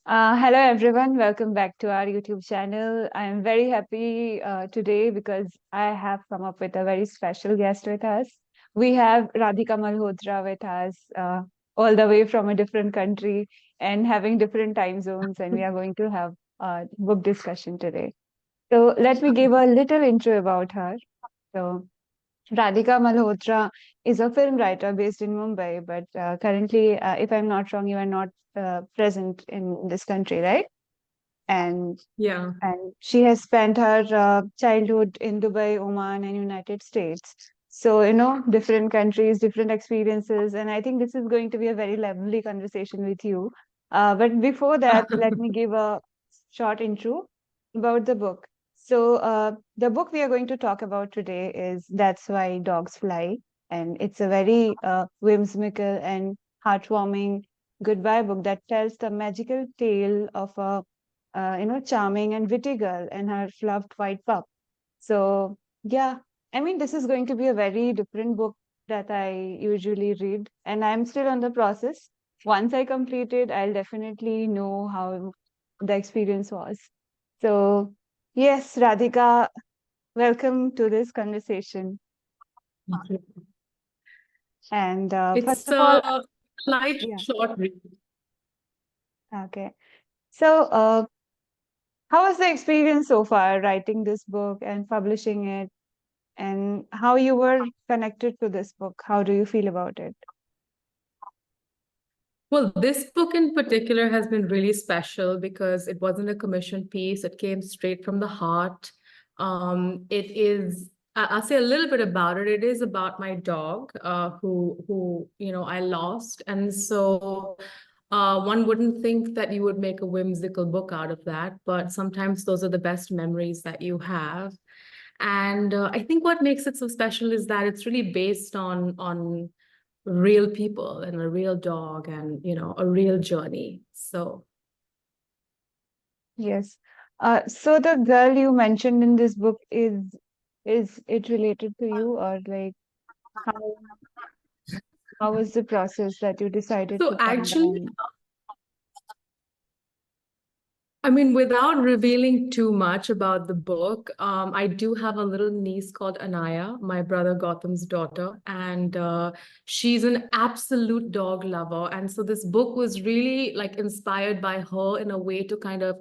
Hello everyone, welcome back to our YouTube channel. I am very happy today because I have come up with a very special guest with us. We have Radhika Malhotra with us, all the way from a different country and having different time zones, and we are going to have a book discussion today. So let me give a little intro about her. So Radhika Malhotra is a film writer based in Mumbai, but currently, if I'm not wrong, you are not present in this country, right? and Yeah. and she has spent her childhood in Dubai, Oman, and United States. So, different countries, different experiences, and I think this is going to be a very lovely conversation with you. But before that, let me give a short intro about the book. So, the book we are going to talk about today is That's Why Dogs Fly, and it's a very whimsical and heartwarming goodbye book that tells the magical tale of a charming and witty girl and her fluffed white pup. So, yeah, I mean, this is going to be a very different book that I usually read, and I'm still on the process. Once I complete it, I'll definitely know how the experience was. So, yes, Radhika, welcome to this conversation. And first It's of all, a light, yeah, short read. okay. So, how was the experience so far writing this book and publishing it? And how you were connected to this book? How do you feel about it? Well, this book in particular has been really special because it wasn't a commission piece. It came straight from the heart. It is, I'll say a little bit about it. It is about my dog, who I lost. And so one wouldn't think that you would make a whimsical book out of that, but sometimes those are the best memories that you have. And I think what makes it so special is that it's really based on real people and a real dog and a real journey. So Yes. So the girl you mentioned in this book is it related to you, or like how how was the process that you decided so to pen actually, down? I mean, without revealing too much about the book, I do have a little niece called Anaya, my brother Gautam's daughter, and she's an absolute dog lover. And so this book was really like inspired by her in a way to kind of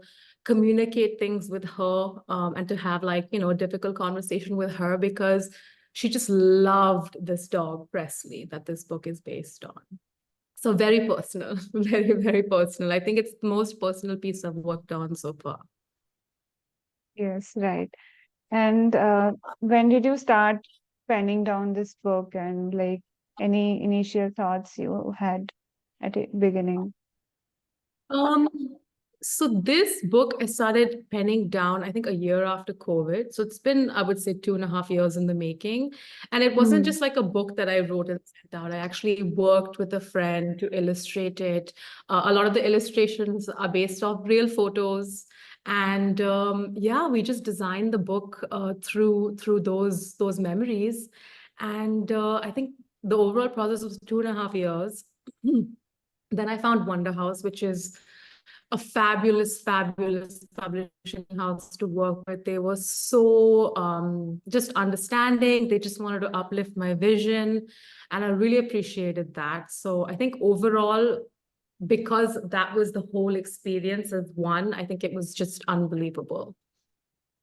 communicate things with her, and to have like, a difficult conversation with her because she just loved this dog, Presley, that this book is based on. So very personal, very, very personal. I think it's the most personal piece I've worked on so far. Yes, right. And when did you start penning down this book, and like any initial thoughts you had at the beginning? Um, so this book I started penning down, I think a year after COVID. So it's been, I would say, 2.5 years in the making. And it wasn't Hmm. just like a book that I wrote and sent out. I actually worked with a friend to illustrate it. A lot of the illustrations are based off real photos. And yeah, we just designed the book through those memories. And I think the overall process was 2.5 years. Then I found Wonder House, which is a fabulous, fabulous publishing house to work with. They were so just understanding. They just wanted to uplift my vision. And I really appreciated that. So I think overall, because that was the whole experience as one, I think it was just unbelievable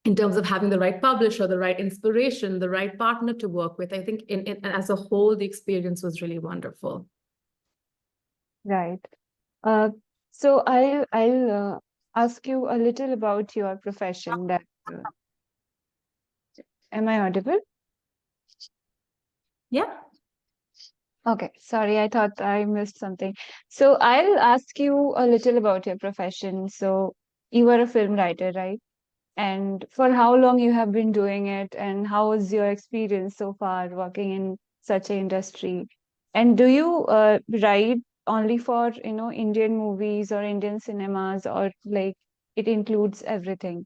in terms of having the right publisher, the right inspiration, the right partner to work with. I think as a whole, the experience was really wonderful. Right. Uh, so I'll ask you a little about your profession. That am I audible? Yeah. Okay, sorry, I thought I missed something. So I'll ask you a little about your profession. So you are a film writer, right? And for how long you have been doing it, and how was your experience so far working in such an industry? And do you write only for, Indian movies or Indian cinemas, or like it includes everything?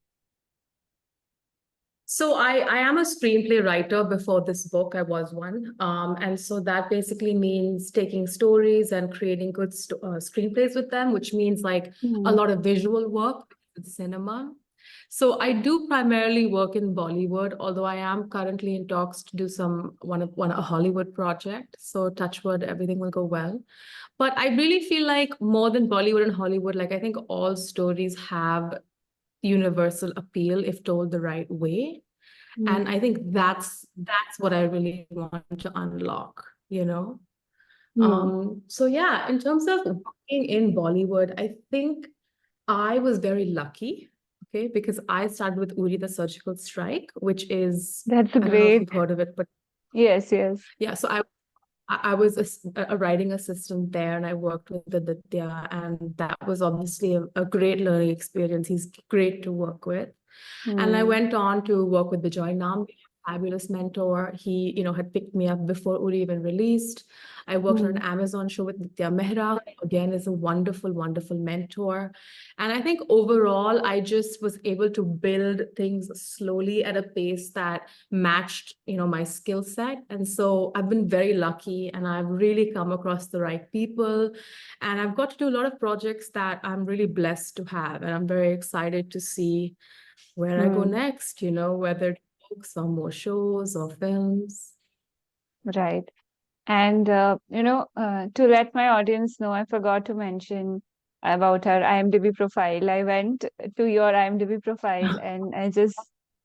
So I am a screenplay writer. Before this book, I was one. And so that basically means taking stories and creating good screenplays with them, which means like a Hmm. lot of visual work with cinema. So I do primarily work in Bollywood, although I am currently in talks to do a Hollywood project. So touch wood, everything will go well. But I really feel like more than Bollywood and Hollywood, like I think all stories have universal appeal if told the right way. And I Hmm. think that's what I really want to unlock, you know? Hmm. So yeah, in terms of working in Bollywood, I think I was very lucky, okay, because I started with Uri the Surgical Strike, which is, That's I don't know if great. you've heard of it, but Yes, yes. yeah, so I was a writing assistant there and I worked with Aditya, and that was obviously a great learning experience. He's great to work with. And I Hmm. went on to work with Bijoy Nam, fabulous mentor. He, had picked me up before Uri even released. I worked on an Hmm. Amazon show with Nitya Mehra, who again is a wonderful, wonderful mentor. And I think overall, I just was able to build things slowly at a pace that matched, my skill set. And so I've been very lucky and I've really come across the right people. And I've got to do a lot of projects that I'm really blessed to have. And I'm very excited to see where I go Hmm. next, whether it's books or more shows or films. Right. And to let my audience know, I forgot to mention about her IMDb profile. I went to your IMDb profile and I just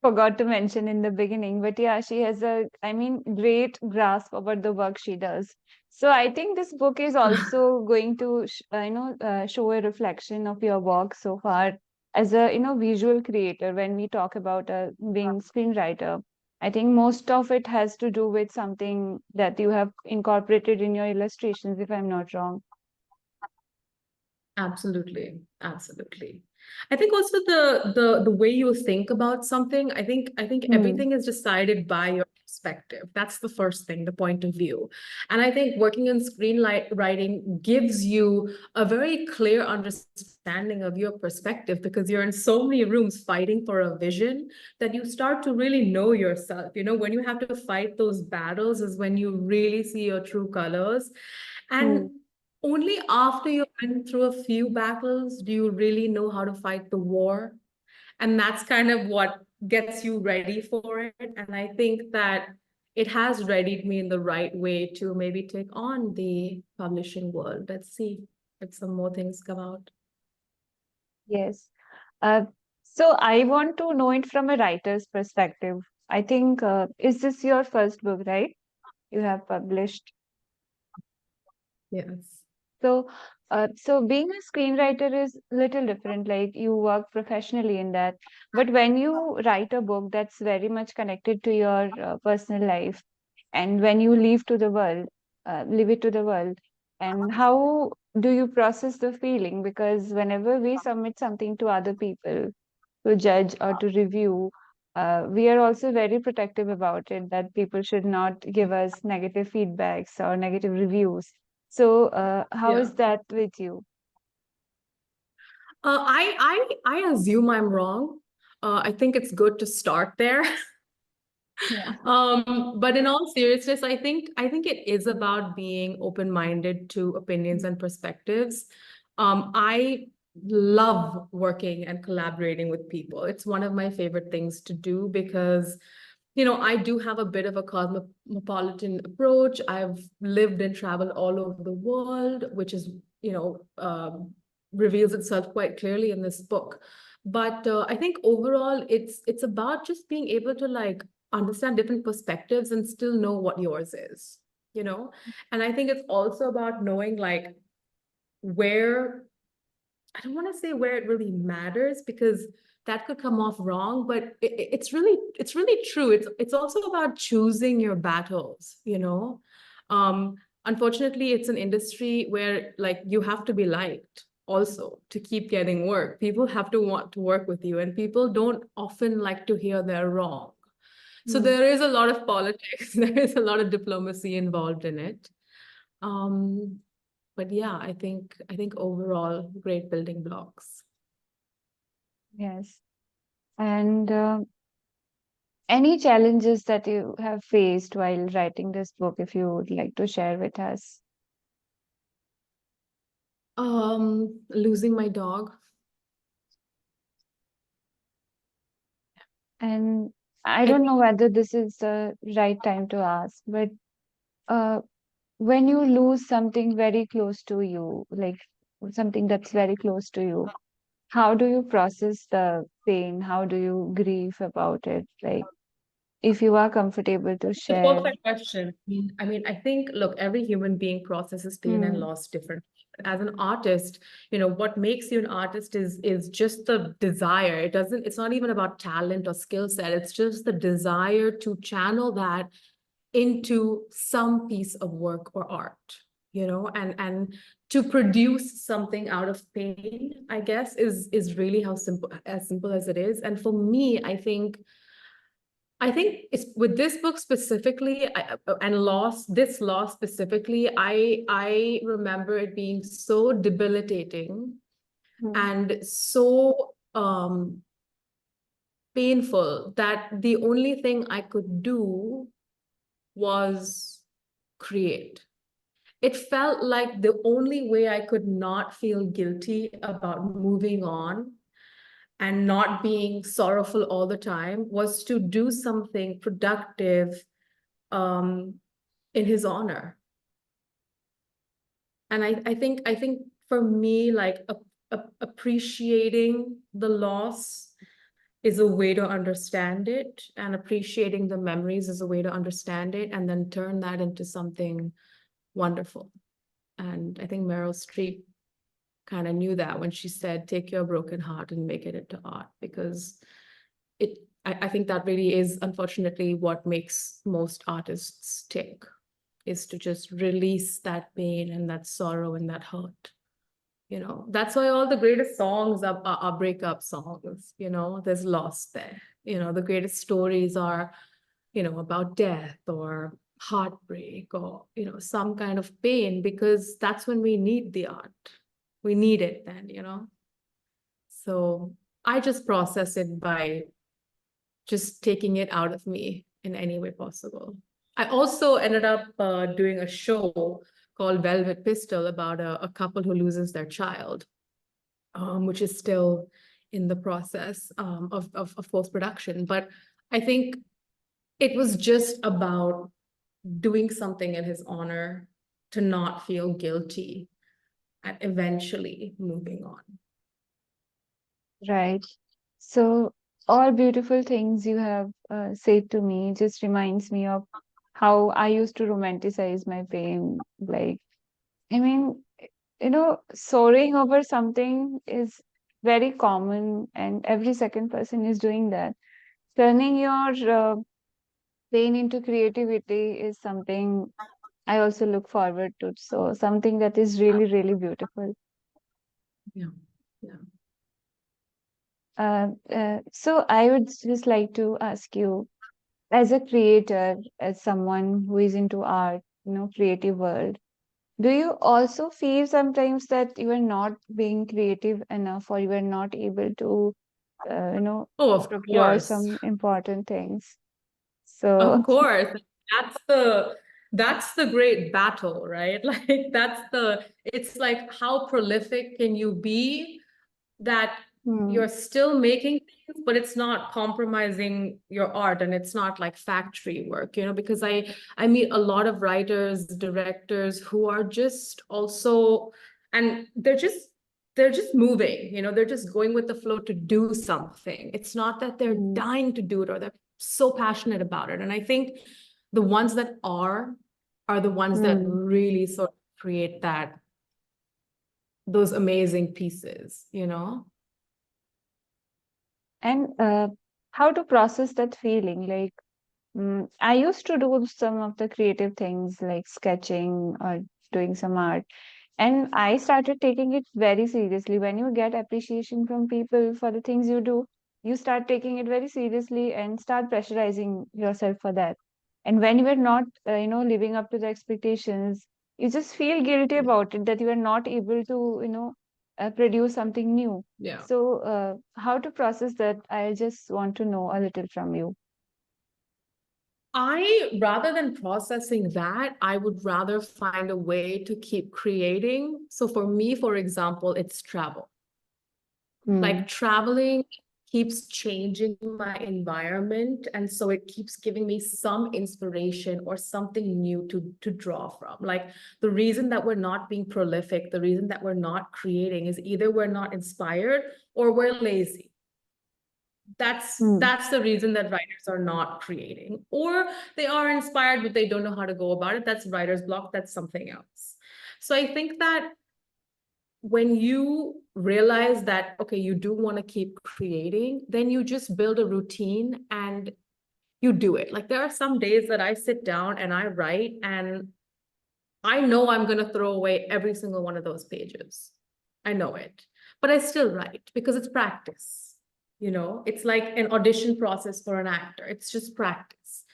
forgot to mention in the beginning. But yeah, she has great grasp about the work she does. So I think this book is also going to, show a reflection of your work so far as a, visual creator when we talk about being screenwriter. I think most of it has to do with something that you have incorporated in your illustrations, if I'm not wrong. Absolutely, absolutely. I think also the way you think about something, I think Hmm. everything is decided by your perspective. That's the first thing, the point of view. And I think working in screenwriting gives you a very clear understanding of your perspective because you're in so many rooms fighting for a vision that you start to really know yourself. When you have to fight those battles is when you really see your true colors. Hmm. And only after you've been through a few battles do you really know how to fight the war. And that's kind of what gets you ready for it. And I think that it has readied me in the right way to maybe take on the publishing world. Let's see if some more things come out. Yes. Uh, so I want to know it from a writer's perspective. I think, is this your first book, right? You have published. Yes. So being a screenwriter is little different. Like you work professionally in that, but when you write a book, that's very much connected to your personal life, and when you leave it to the world. And how do you process the feeling? Because whenever we submit something to other people to judge or to review, we are also very protective about it that people should not give us negative feedbacks or negative reviews. So, how Yeah. is that with you? I assume I'm wrong. I think it's good to start there. Yeah. But in all seriousness, I think it is about being open-minded to opinions and perspectives. I love working and collaborating with people. It's one of my favorite things to do because, I do have a bit of a cosmopolitan approach. I've lived and traveled all over the world, which is, you know, reveals itself quite clearly in this book. But I think overall, it's about just being able to like understand different perspectives and still know what yours is, you know? And I think it's also about knowing like where, I don't want to say where it really matters because that could come off wrong, but it's really true. It's also about choosing your battles, you know? Um, Unfortunately, it's an industry where like you have to be liked also to keep getting work. People have to want to work with you, and people don't often like to hear they're wrong. So Hmm. there is a lot of politics, there is a lot of diplomacy involved in it. Um, but yeah, I think overall great building blocks. Yes. And Any challenges that you have faced while writing this book, if you would like to share with us? Losing my dog. And I I don't know whether this is the right time to ask, but uh, when you lose something very close to you, like something that's very close to you, how do you process the pain? How do you grieve about it? Like, if you are comfortable to The share. perfect question. I think, look, every human being processes pain and Hmm. loss differently. As an artist, what makes you an artist is just the desire. It's not even about talent or skill set. It's just the desire to channel that into some piece of work or art, and to produce something out of pain, I guess, is really as simple as it is. And for me, I think it's with this book specifically, and this loss specifically, I remember it being so debilitating Hmm. and so painful that the only thing I could do was create. It felt like the only way I could not feel guilty about moving on and not being sorrowful all the time was to do something productive um, in his honor. And I think for me, like appreciating the loss is a way to understand it, and appreciating the memories is a way to understand it, and then turn that into something wonderful. And I think Meryl Streep kind of knew that when she said, take your broken heart and make it into art, because I think that really is unfortunately what makes most artists tick, is to just release that pain and that sorrow and that hurt. That's why all the greatest songs are breakup songs. There's loss there. The greatest stories are, about death or heartbreak or, some kind of pain, because that's when we need the art. We need it then. So I just process it by just taking it out of me in any way possible. I also ended up doing a show called Velvet Pistol about a couple who loses their child, which is still in the process of post-production. But I think it was just about doing something in his honor to not feel guilty and eventually moving on. Right. So, all beautiful things you have said to me just reminds me of how I used to romanticize my pain. Like, I mean, soaring over something is very common, and every second person is doing that. Turning your pain into creativity is something I also look forward to. So, something that is really, really beautiful. Yeah. Yeah. So, I would just like to ask you, as a creator, as someone who is into art, creative world, do you also feel sometimes that you are not being creative enough, or you are not able to, uh, you know, Oh, of procure course. some important things? So, Of course. That's the great battle, right? Like it's like, how prolific can you be that hmm, you're still making things, but it's not compromising your art, and it's not like factory work, because I meet a lot of writers, directors who are just also, and they're just moving, they're just going with the flow to do something. It's not that they're hmm, dying to do it or they're so passionate about it. And I think the ones that are the ones that hmm. really sort of create those amazing pieces. And how to process that feeling? Like, I used to do some of the creative things like sketching or doing some art. And I started taking it very seriously. When you get appreciation from people for the things you do, you start taking it very seriously and start pressurizing yourself for that. And when you are not, living up to the expectations, you just feel guilty about it that you are not able to, produce something new. Yeah. So, how to process that? I just want to know a little from you. Rather than processing that, I would rather find a way to keep creating. So for me, for example, it's travel. Hmm. Like traveling keeps changing my environment, and so it keeps giving me some inspiration or something new to draw from. Like the reason that we're not being prolific, the reason that we're not creating is either we're not inspired or we're lazy. Hmm. That's the reason that writers are not creating, or they are inspired but they don't know how to go about it. That's writer's block. That's something else. So I think that when you realize that, okay, you do want to keep creating, then you just build a routine and you do it. Like there are some days that I sit down and I write and I know I'm going to throw away every single one of those pages. I know it, but I still write because it's practice. You know, it's like an audition process for an actor. It's just practice.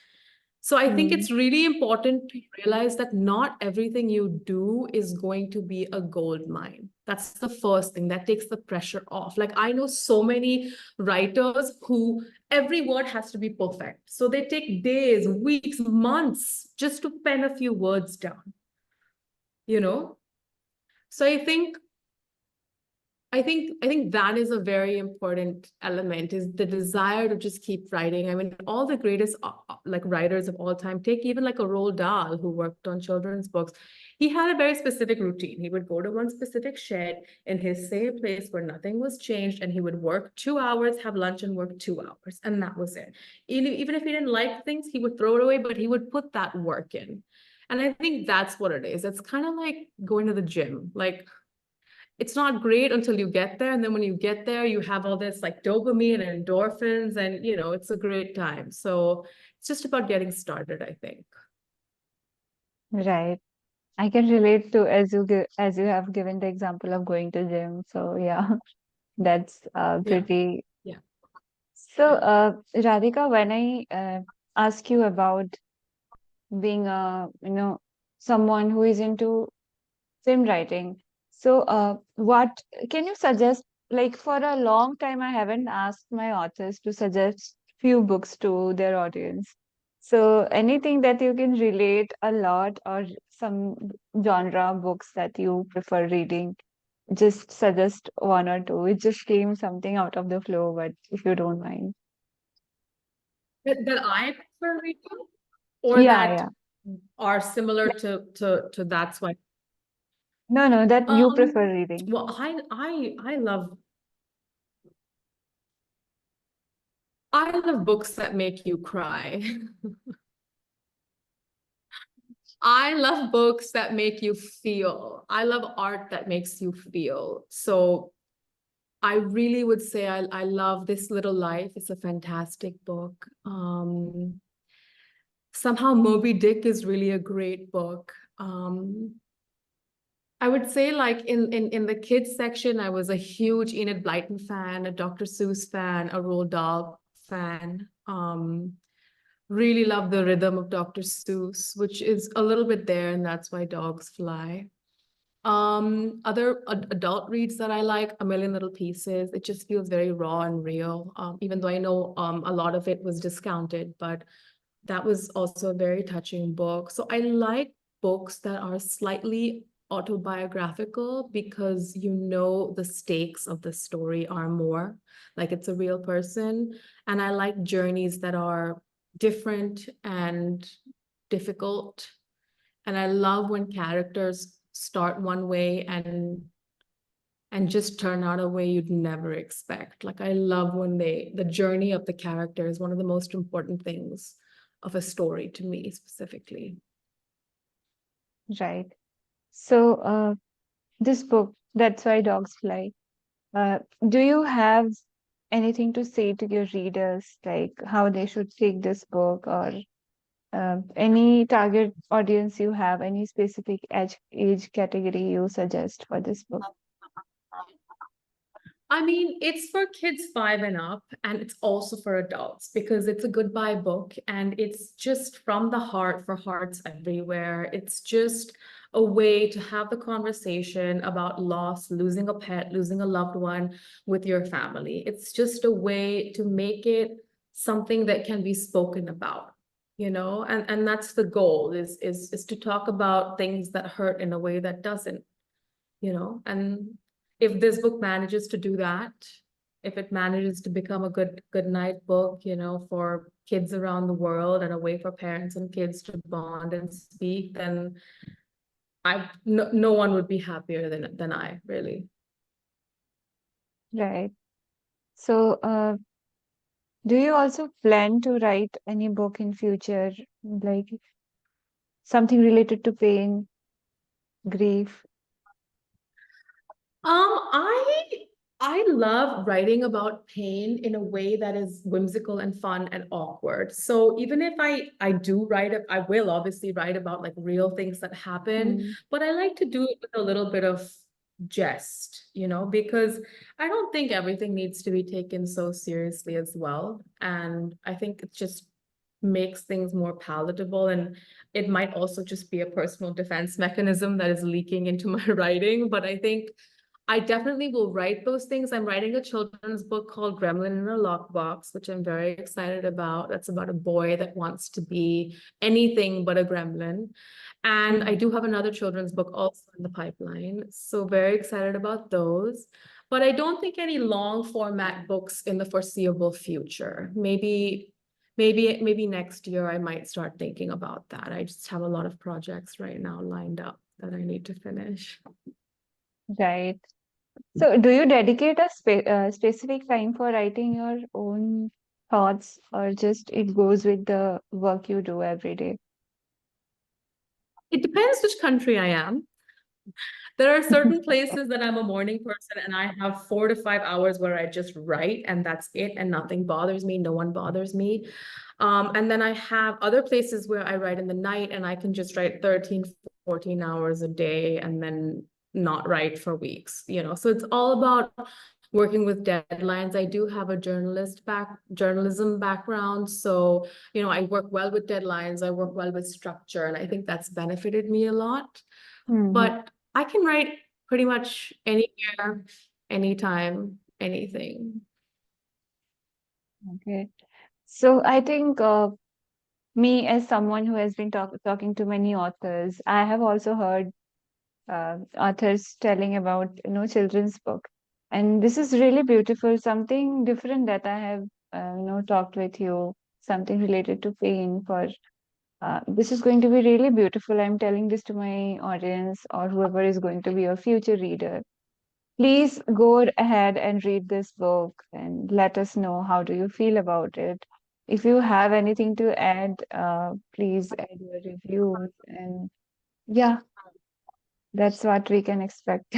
So I think Hmm. it's really important to realize that not everything you do is going to be a gold mine. That's the first thing that takes the pressure off. Like I know so many writers who every word has to be perfect. So they take days, weeks, months just to pen a few words down, you know? So I think that is a very important element, is the desire to just keep writing. I mean, all the greatest like writers of all time, take even like a Roald Dahl who worked on children's books. He had a very specific routine. He would go to one specific shed in his same place where nothing was changed, and he would work 2 hours, have lunch, and work 2 hours, and that was it. Even if he didn't like things, he would throw it away, but he would put that work in. And I think that's what it is. It's kind of like going to the gym. Like it's not great until you get there. And then when you get there, you have all this like dopamine and endorphins, and it's a great time. So it's just about getting started, I think. Right. I can relate to, as you have given the example of going to gym. So yeah, that's Yeah, pretty. yeah, So yeah. Radhika, when I ask you about being a someone who is into film writing, so what can you suggest? Like for a long time, I haven't asked my authors to suggest few books to their audience. So anything that you can relate a lot, or some genre books that you prefer reading, just suggest one or two. It just came something out of the flow, but if you don't mind. That I prefer reading, or Yeah, that yeah. are similar to that's why. No, no, that you prefer Um, reading. well, I love books that make you cry. I love books that make you feel. I love art that makes you feel. So I really would say I love This Little Life. It's a fantastic book. Somehow Moby Dick is really a great book. I would say like in the kids section, I was a huge Enid Blyton fan, a Dr. Seuss fan, a Roald Dahl fan. Really love the rhythm of Dr. Seuss, which is a little bit there, and that's why dogs fly. Other adult reads that I like, A Million Little Pieces. It just feels very raw and real. Even though I know a lot of it was discounted, but that was also a very touching book. So I like books that are slightly autobiographical, because the stakes of the story are more like it's a real person. And I like journeys that are different and difficult. And I love when characters start one way and just turn out a way you'd never expect. Like I love when the journey of the character is one of the most important things of a story to me specifically. Right. So this book, That's Why Dogs Fly. Uh, do you have anything to say to your readers, like how they should take this book, or any target audience you have, any specific age category you suggest for this book? I mean, it's for kids 5 and up, and it's also for adults because it's a goodbye book and it's just from the heart for hearts everywhere. It's just a way to have the conversation about loss, losing a pet, losing a loved one with your family. It's just a way to make it something that can be spoken about. and that's the goal is to talk about things that hurt in a way that doesn't, and if this book manages to do that, if it manages to become a good night book, for kids around the world and a way for parents and kids to bond and speak, then no one would be happier than I, really. Right. So, do you also plan to write any book in future, like something related to pain, grief? I love writing about pain in a way that is whimsical and fun and awkward. So even if I do write it, I will obviously write about like real things that happen, Mm, but I like to do it with a little bit of jest, because I don't think everything needs to be taken so seriously as well. And I think it just makes things more palatable, and it might also just be a personal defense mechanism that is leaking into my writing. But I think I definitely will write those things. I'm writing a children's book called Gremlin in a Lockbox, which I'm very excited about. That's about a boy that wants to be anything but a gremlin. And I mm, do have another children's book also in the pipeline. So very excited about those. But I don't think any long format books in the foreseeable future. Maybe next year I might start thinking about that. I just have a lot of projects right now lined up that I need to finish. right. So, do you dedicate a specific time for writing your own thoughts, or just it goes with the work you do every day? It depends which country I am. There are certain places that I'm a morning person and I have 4 to 5 hours where I just write and that's it, and nothing bothers me, no one bothers me. And then I have other places where I write in the night and I can just write 13, 14 hours a day and then not write for weeks, So it's all about working with deadlines. I do have a journalism background. So, I work well with deadlines, I work well with structure, and I think that's benefited me a lot. Mhm. But I can write pretty much anywhere, anytime, anything. Okay. So, I think me, as someone who has been talking to many authors, I have also heard authors telling about children's book, and this is really beautiful. Something different that I have talked with you, something related to pain. For this is going to be really beautiful. I'm telling this to my audience or whoever is going to be your future reader. Please go ahead and read this book and let us know how do you feel about it. If you have anything to add, please add your reviews. And yeah, that's what we can expect.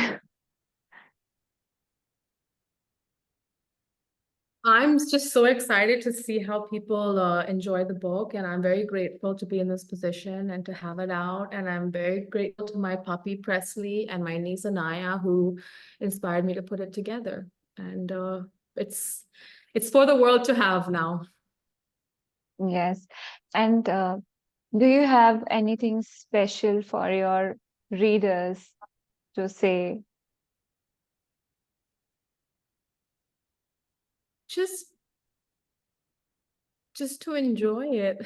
I'm just so excited to see how people enjoy the book, and I'm very grateful to be in this position and to have it out. And I'm very grateful to my puppy Presley and my niece Anaya, who inspired me to put it together. And it's it's for the world to have now. Yes. And do you have anything special for your readers to say? Just just to enjoy it,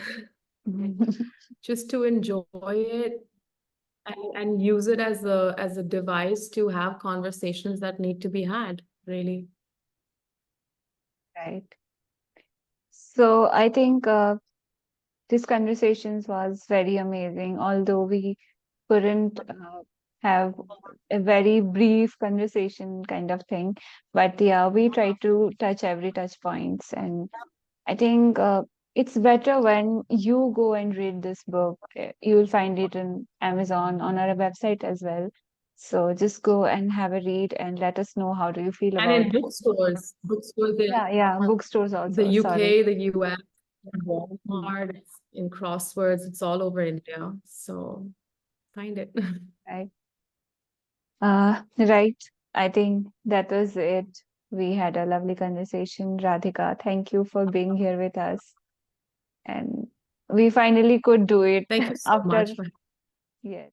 just to enjoy it, and use it as a device to have conversations that need to be had, really. Right. So I think this conversations was very amazing, although we couldn't have a very brief conversation kind of thing. But yeah, we try to touch every touch points, and I think it's better when you go and read this book. You will find it in Amazon on our website as well. So just go and have a read and let us know how do you feel And about in it. bookstores in Yeah, yeah, bookstores the also. Sorry. UK, the US, in Hmm. Walmart, it's in Crosswords, it's all over India. So find it. Right. Right. I think that was it. We had a lovely conversation, Radhika. Thank you for being here with us. And we finally could do it Thank you so after, much for yeah.